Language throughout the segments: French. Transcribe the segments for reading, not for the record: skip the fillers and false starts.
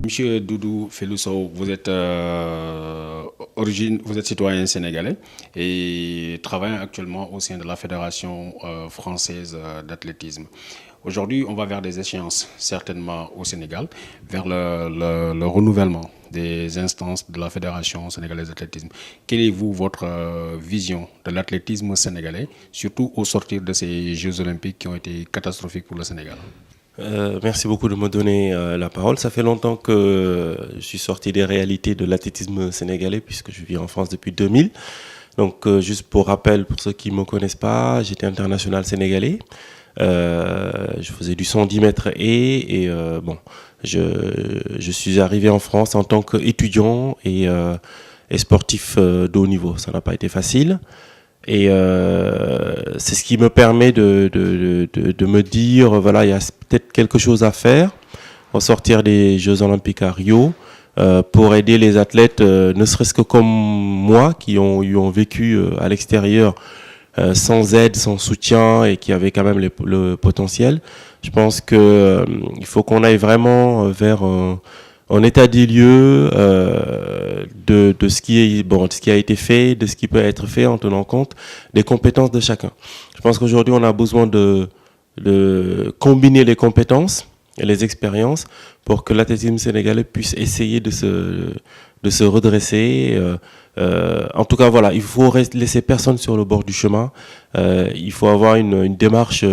Monsieur Doudou Felousso, vous êtes citoyen sénégalais et travaillant actuellement au sein de la Fédération française d'athlétisme. Aujourd'hui, on va vers des échéances, certainement au Sénégal, vers le renouvellement des instances de la Fédération sénégalaise d'athlétisme. Quelle est votre vision de l'athlétisme sénégalais, surtout au sortir de ces Jeux olympiques qui ont été catastrophiques pour le Sénégal? Merci beaucoup de me donner la parole. Ça fait longtemps que je suis sorti des réalités de l'athlétisme sénégalais puisque je vis en France depuis 2000. Donc juste pour rappel, pour ceux qui ne me connaissent pas, j'étais international sénégalais. Je faisais du 110 mètres et je suis arrivé en France en tant qu'étudiant et sportif de haut niveau. Ça n'a pas été facile. Et c'est ce qui me permet de me dire, voilà, il y a peut-être quelque chose à faire au sortir des Jeux Olympiques à Rio pour aider les athlètes, ne serait-ce que comme moi, qui ont vécu à l'extérieur sans aide, sans soutien et qui avaient quand même le potentiel. Je pense que il faut qu'on aille vraiment vers en état des lieux de ce qui a été fait, de ce qui peut être fait en tenant compte des compétences de chacun. Je pense qu'aujourd'hui, on a besoin de combiner les compétences et les expériences pour que l'athlétisme sénégalais puisse essayer de se redresser. En tout cas, voilà, il faut laisser personne sur le bord du chemin. Il faut avoir une démarche,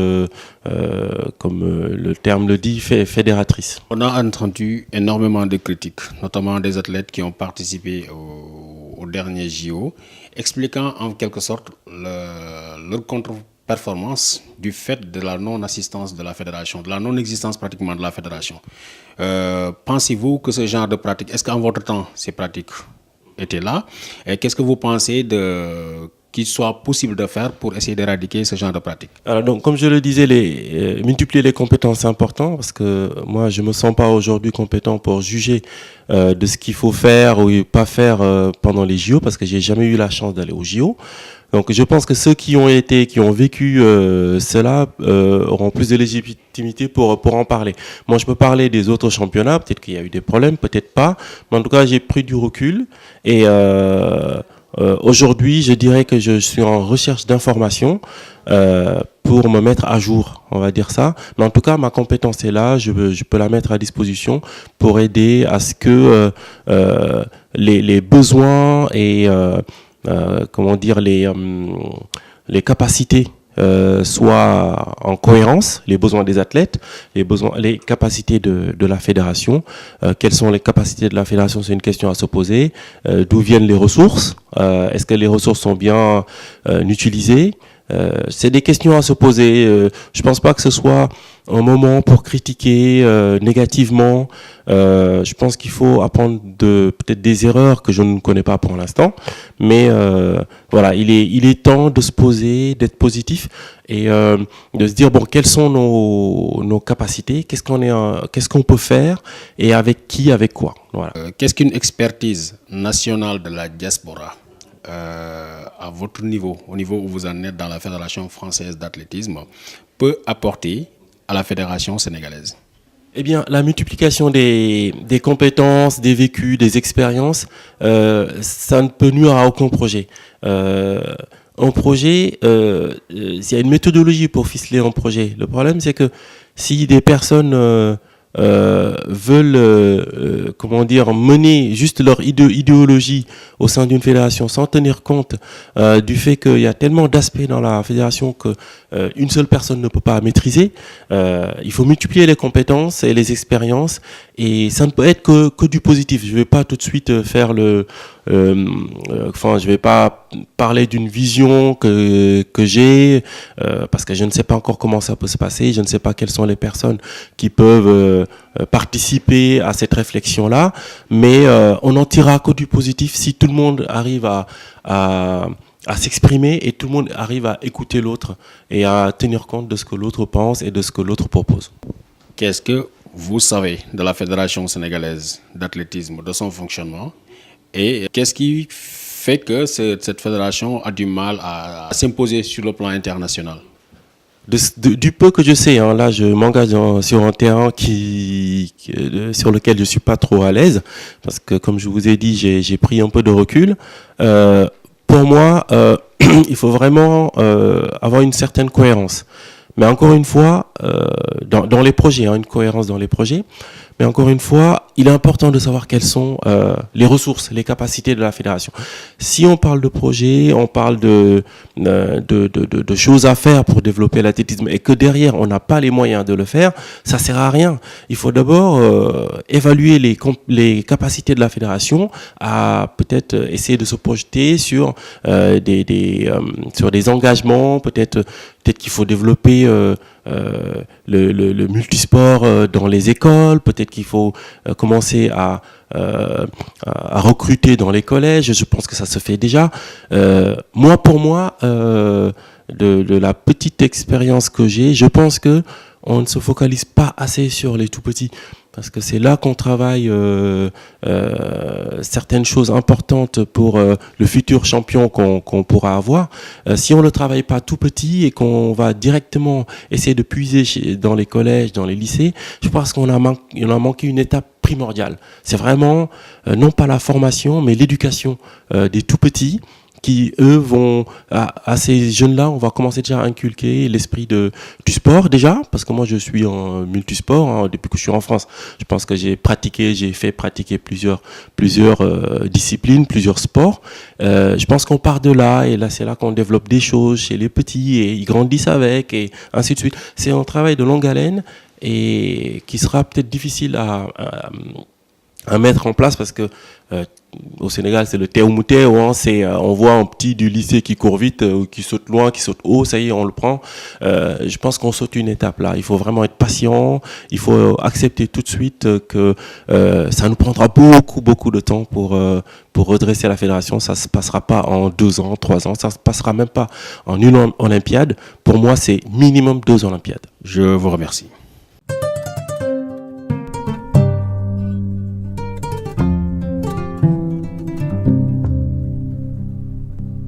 comme le terme le dit, fédératrice. On a entendu énormément de critiques, notamment des athlètes qui ont participé au dernier JO, expliquant en quelque sorte leur contre-performance du fait de la non-assistance de la fédération, de la non-existence pratiquement de la fédération. Pensez-vous que ce genre de pratique, est-ce qu'en votre temps, ces pratiques étaient là? Et qu'est-ce que vous pensez qu'il soit possible de faire pour essayer d'éradiquer ce genre de pratique? Alors donc, comme je le disais, multiplier les compétences, c'est important parce que moi, je me sens pas aujourd'hui compétent pour juger de ce qu'il faut faire ou pas faire pendant les JO parce que j'ai jamais eu la chance d'aller aux JO. Donc, je pense que ceux qui ont vécu cela auront plus de légitimité pour en parler. Moi, je peux parler des autres championnats. Peut-être qu'il y a eu des problèmes, peut-être pas. Mais en tout cas, j'ai pris du recul et aujourd'hui, je dirais que je suis en recherche d'informations pour me mettre à jour, on va dire ça. Mais en tout cas, ma compétence est là, je peux la mettre à disposition pour aider à ce que les besoins et comment dire les capacités soient en cohérence, les besoins des athlètes, les capacités de la fédération. Quelles sont les capacités de la fédération? C'est une question à se poser. D'où viennent les ressources? Est-ce que les ressources sont bien utilisées? C'est des questions à se poser. Je pense pas que ce soit un moment pour critiquer négativement. Je pense qu'il faut apprendre peut-être des erreurs que je ne connais pas pour l'instant. Mais voilà, il est temps de se poser, d'être positif et de se dire bon, quelles sont nos capacités, qu'est-ce qu'on peut faire et avec qui, avec quoi. Voilà. Qu'est-ce qu'une expertise nationale de la diaspora? À votre niveau, au niveau où vous en êtes dans la Fédération française d'athlétisme, peut apporter à la Fédération sénégalaise? Eh bien, la multiplication des compétences, des vécus, des expériences, ça ne peut nuire à aucun projet. Un projet, il y a une méthodologie pour ficeler un projet. Le problème, c'est que si des personnes veulent comment dire mener juste leur idéologie au sein d'une fédération sans tenir compte du fait qu'il y a tellement d'aspects dans la fédération que une seule personne ne peut pas maîtriser. Il faut multiplier les compétences et les expériences et ça ne peut être que du positif. Je vais pas tout de suite faire je vais pas parler d'une vision que j'ai parce que je ne sais pas encore comment ça peut se passer, je ne sais pas quelles sont les personnes qui peuvent participer à cette réflexion-là, mais on n'en tirera que du positif si tout le monde arrive à s'exprimer et tout le monde arrive à écouter l'autre et à tenir compte de ce que l'autre pense et de ce que l'autre propose. Qu'est-ce que vous savez de la Fédération sénégalaise d'athlétisme, de son fonctionnement, et qu'est-ce qui fait que cette fédération a du mal à s'imposer sur le plan international? Du peu que je sais, hein, là je m'engage sur un terrain sur lequel je suis pas trop à l'aise, parce que comme je vous ai dit, j'ai pris un peu de recul. Pour moi, il faut vraiment avoir une certaine cohérence. Mais encore une fois, dans les projets, hein, une cohérence dans les projets. Mais encore une fois, il est important de savoir quelles sont les ressources, les capacités de la fédération. Si on parle de projets, on parle de choses à faire pour développer l'athlétisme et que derrière, on n'a pas les moyens de le faire, ça sert à rien. Il faut d'abord évaluer les capacités de la fédération à peut-être essayer de se projeter sur sur des engagements, peut-être qu'il faut développer le multisport dans les écoles, peut-être qu'il faut commencer à recruter dans les collèges. Je pense que ça se fait déjà. Pour moi, de la petite expérience que j'ai, je pense que on ne se focalise pas assez sur les tout petits. Parce que c'est là qu'on travaille certaines choses importantes pour le futur champion qu'on pourra avoir. Si on ne le travaille pas tout petit et qu'on va directement essayer de puiser dans les collèges, dans les lycées, je pense qu'on a manqué une étape primordiale. C'est vraiment non pas la formation, mais l'éducation des tout petits, qui, eux, vont, à ces jeunes-là, on va commencer déjà à inculquer l'esprit du sport, déjà, parce que moi, je suis en multisport, hein, depuis que je suis en France. Je pense que j'ai fait pratiquer plusieurs disciplines, plusieurs sports. Je pense qu'on part de là, et là, c'est là qu'on développe des choses chez les petits, et ils grandissent avec, et ainsi de suite. C'est un travail de longue haleine, et qui sera peut-être difficile à mettre en place, parce que au Sénégal, c'est le théo-mouté, hein, on voit un petit du lycée qui court vite, qui saute loin, qui saute haut, ça y est, on le prend. Je pense qu'on saute une étape là. Il faut vraiment être patient. Il faut accepter tout de suite que ça nous prendra beaucoup de temps pour redresser la fédération. Ça se passera pas en 2 ans, 3 ans. Ça se passera même pas en une Olympiade. Pour moi, c'est minimum 2 Olympiades. Je vous remercie.